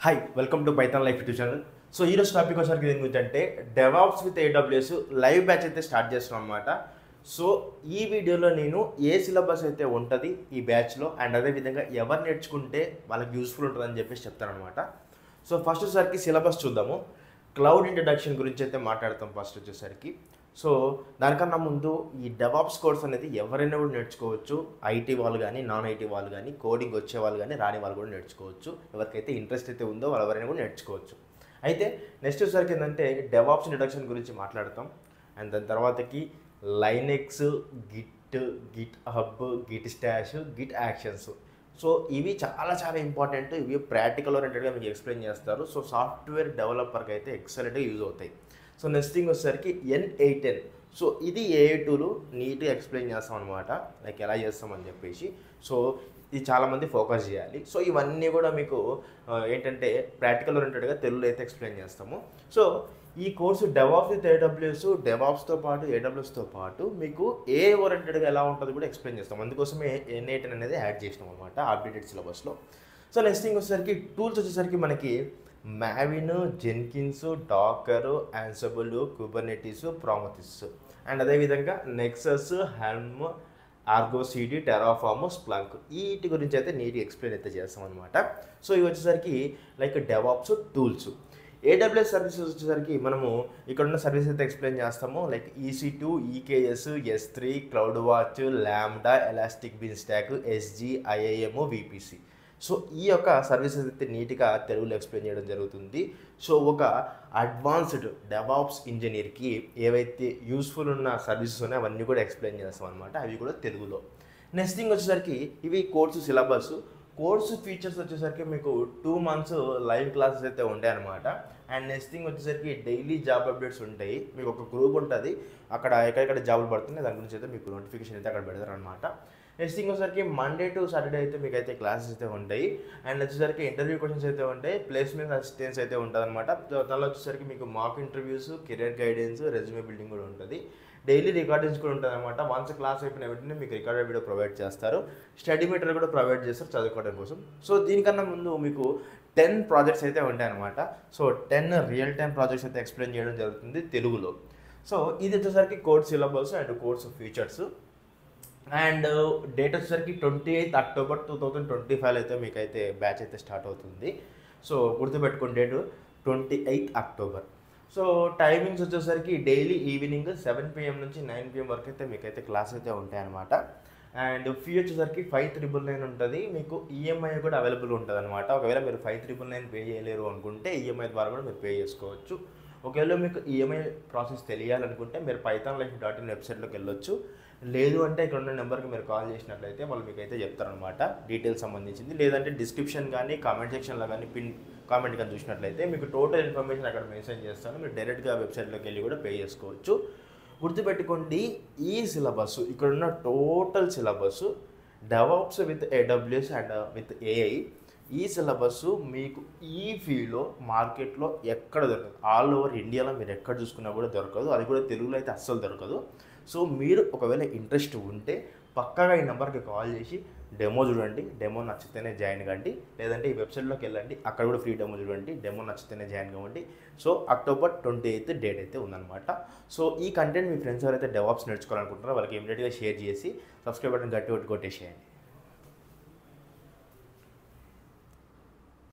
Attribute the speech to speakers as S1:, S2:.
S1: Hi welcome to Python life YouTube channel. So ఈరోజు topic వచ్చరికి ఏంటంటే DevOps with AWS live batch అయితే start చేస్తున్నాం అనమాట. సో ఈ వీడియోలో నేను ఏ సిలబస్ అయితే ఉంటుంది ఈ బ్యాచ్లో అండ్ అదేవిధంగా ఎవరు నేర్చుకుంటే వాళ్ళకి యూస్ఫుల్ ఉంటుందని చెప్పేసి చెప్తాను అనమాట. సో ఫస్ట్ వచ్చేసరికి సిలబస్ చూద్దాము. క్లౌడ్ ఇంట్రడక్షన్ గురించి అయితే మాట్లాడతాం ఫస్ట్ వచ్చేసరికి. సో దానికన్నా ముందు ఈ డెవాప్స్ కోర్స్ అనేది ఎవరైనా కూడా నేర్చుకోవచ్చు. ఐటీ వాళ్ళు కానీ నాన్ ఐటీ వాళ్ళు కానీ కోడింగ్ వచ్చే వాళ్ళు కానీ రాని వాళ్ళు కూడా నేర్చుకోవచ్చు. ఎవరికైతే ఇంట్రెస్ట్ అయితే ఉందో వాళ్ళు ఎవరైనా కూడా నేర్చుకోవచ్చు. అయితే నెక్స్ట్ వచ్చేసరికి ఏంటంటే డెవాప్స్ ఇంట్రడక్షన్ గురించి మాట్లాడతాం. అండ్ దాని తర్వాతకి Linux, Git hub, Git stash, Git actions. So ఇవి చాలా చాలా ఇంపార్టెంట్. ఇవి ప్రాక్టికల్ ఓరియంటెడ్గా మీకు ఎక్స్ప్లెయిన్ చేస్తారు. సో సాఫ్ట్వేర్ డెవలపర్కి అయితే ఎక్సలెంట్గా యూజ్ అవుతాయి. సో నెక్స్ట్ థింగ్ వచ్చేసరికి N8N. సో ఇది AI టూలు నీట్గా ఎక్స్ప్లెయిన్ చేస్తాం అనమాట, లైక్ ఎలా చేస్తామని చెప్పేసి. సో ఇది చాలామంది ఫోకస్ చేయాలి. సో ఇవన్నీ కూడా మీకు ఏంటంటే ప్రాక్టికల్ ఓరియంటెడ్గా తెలుగులో అయితే ఎక్స్ప్లెయిన్ చేస్తాము. సో ఈ కోర్సు డెవాప్స్ విత్ AWS, డెవాప్స్తో పాటు AWSతో పాటు మీకు AI ఓరియంటెడ్గా ఎలా ఉంటుందో కూడా ఎక్స్ప్లెయిన్ చేస్తాం. అందుకోసమే N8N అనేది యాడ్ చేసినాం అనమాట అప్డేటెడ్ సిలబస్లో. సో నెక్స్ట్ థింగ్ వచ్చేసరికి టూల్స్ వచ్చేసరికి మనకి Maven, Jenkins, Docker, Ansible, Kubernetes, Prometheus and అదేవిధంగా Nexus, Helm, Argo CD, Terraform, Splunk వీటి గురించి అయితే నీట్గా ఎక్స్ప్లెయిన్ అయితే చేస్తాం అనమాట. సో ఇవి వచ్చేసరికి like DevOps tools. AWS services వచ్చేసరికి మనము ఇక్కడ ఉన్న సర్వీస్ అయితే ఎక్స్ప్లెయిన్ చేస్తాము, like EC2, EKS, S3, cloud watch, Lambda, elastic bean stalk, SG, IAM, VPC. So ఈ యొక్క సర్వీసెస్ అయితే నీట్గా తెలుగులో ఎక్స్ప్లెయిన్ చేయడం జరుగుతుంది. సో ఒక అడ్వాన్స్డ్ డెవాప్స్ ఇంజనీర్కి ఏవైతే యూస్ఫుల్ ఉన్న సర్వీసెస్ ఉన్నాయో అవన్నీ కూడా ఎక్స్ప్లెయిన్ చేస్తాం అనమాట, అవి కూడా తెలుగులో. నెక్స్ట్ థింగ్ వచ్చేసరికి ఇవి కోర్సు సిలబస్. కోర్సు ఫీచర్స్ వచ్చేసరికి మీకు 2 months లైవ్ క్లాసెస్ అయితే ఉంటాయి అనమాట. అండ్ నెక్స్ట్ థింగ్ వచ్చేసరికి డైలీ జాబ్ అప్డేట్స్ ఉంటాయి. మీకు ఒక గ్రూప్ ఉంటుంది, అక్కడ ఎక్కడెక్కడ జాబులు పడుతున్నాయి దాని గురించి అయితే మీకు నోటిఫికేషన్ అయితే అక్కడ పెడతారు అనమాట. నెక్స్ట్ థింగ్ వచ్చేసరికి మండే టు సాటర్డే అయితే మీకు అయితే క్లాసెస్ అయితే ఉంటాయి. అండ్ వచ్చేసరికి ఇంటర్వ్యూ క్వశ్చన్స్ అయితే ఉంటాయి, ప్లేస్మెంట్ అసిస్టెన్స్ అయితే ఉంటుంది అనమాట. దానిలో వచ్చేసరికి మీకు mock interviews, career guidance, resume building కూడా ఉంటుంది. డైలీ రికార్డింగ్స్ కూడా ఉంటుంది అనమాట. వన్స్ క్లాస్ అయిపోయిన వెంటనే మీకు రికార్డెడ్ వీడియో ప్రొవైడ్ చేస్తారు, స్టడీ మెటీరియల్ కూడా ప్రొవైడ్ చేస్తారు చదువుకోవడం కోసం. సో దీనికన్నా ముందు మీకు 10 ప్రాజెక్ట్స్ అయితే ఉంటాయి అనమాట. సో 10 రియల్ టైమ్ ప్రాజెక్ట్స్ అయితే ఎక్స్ప్లెయిన్ చేయడం జరుగుతుంది తెలుగులో. సో ఇది వచ్చేసరికి course syllabus and course features. And date వచ్చేసరికి 28 October 2025 అయితే మీకైతే బ్యాచ్ అయితే స్టార్ట్ అవుతుంది. సో గుర్తుపెట్టుకోండి డేటు 28 October. సో టైమింగ్స్ వచ్చేసరికి డైలీ ఈవినింగ్ 7 PM నుంచి 9 PM వరకు అయితే మీకైతే క్లాస్ అయితే ఉంటాయి అనమాట. అండ్ ఫీ వచ్చేసరికి 5,999 ఉంటుంది. మీకు ఈఎంఐ కూడా అవైలబుల్ ఉంటుంది అనమాట. ఒకవేళ మీరు 5,999 పే చేయలేరు అనుకుంటే ఈఎంఐ ద్వారా కూడా మీరు పే చేసుకోవచ్చు. ఒకవేళ మీకు ఈఎంఐ ప్రాసెస్ తెలియాలనుకుంటే మీరు pythonlife.in వెబ్సైట్లోకి వెళ్ళొచ్చు. లేదు అంటే ఇక్కడ ఉన్న నెంబర్కి మీరు కాల్ చేసినట్లయితే వాళ్ళు మీకు అయితే చెప్తారనమాట డీటెయిల్స్ సంబంధించింది. లేదంటే డిస్క్రిప్షన్ కానీ కామెంట్ సెక్షన్లో కానీ పిన్ కామెంట్ కానీ చూసినట్లయితే మీకు టోటల్ ఇన్ఫర్మేషన్ అక్కడ మెన్షన్ చేస్తాను. మీరు డైరెక్ట్గా వెబ్సైట్లోకి వెళ్ళి కూడా పే చేసుకోవచ్చు. గుర్తుపెట్టుకోండి ఈ సిలబస్, ఇక్కడ ఉన్న total syllabus DevOps with AWS and with AI. ఈ సిలబస్ మీకు ఈ ఫీల్డ్లో మార్కెట్లో ఎక్కడ దొరకదు. ఆల్ ఓవర్ ఇండియాలో మీరు ఎక్కడ చూసుకున్నా కూడా దొరకదు. అది కూడా తెలుగులో అయితే అస్సలు దొరకదు. సో మీరు ఒకవేళ ఇంట్రెస్ట్ ఉంటే పక్కాగా ఈ నెంబర్కి కాల్ చేసి డెమో చూడండి. డెమో నచ్చితేనే జాయిన్ కండి, లేదంటే ఈ వెబ్సైట్లోకి వెళ్ళండి, అక్కడ కూడా ఫ్రీ డెమో చూడండి. డెమో నచ్చితేనే జాయిన్ కావండి. సో October 28 డేట్ అయితే ఉందన్నమాట. సో ఈ కంటెంట్ మీ ఫ్రెండ్స్ ఎవరైతే డెవాప్స్ నేర్చుకోవాలనుకుంటున్నారో వాళ్ళకి ఇమీడియట్గా షేర్ చేసి సబ్స్క్రైబ్ బటన్ గట్టి కొట్టేసేయండి.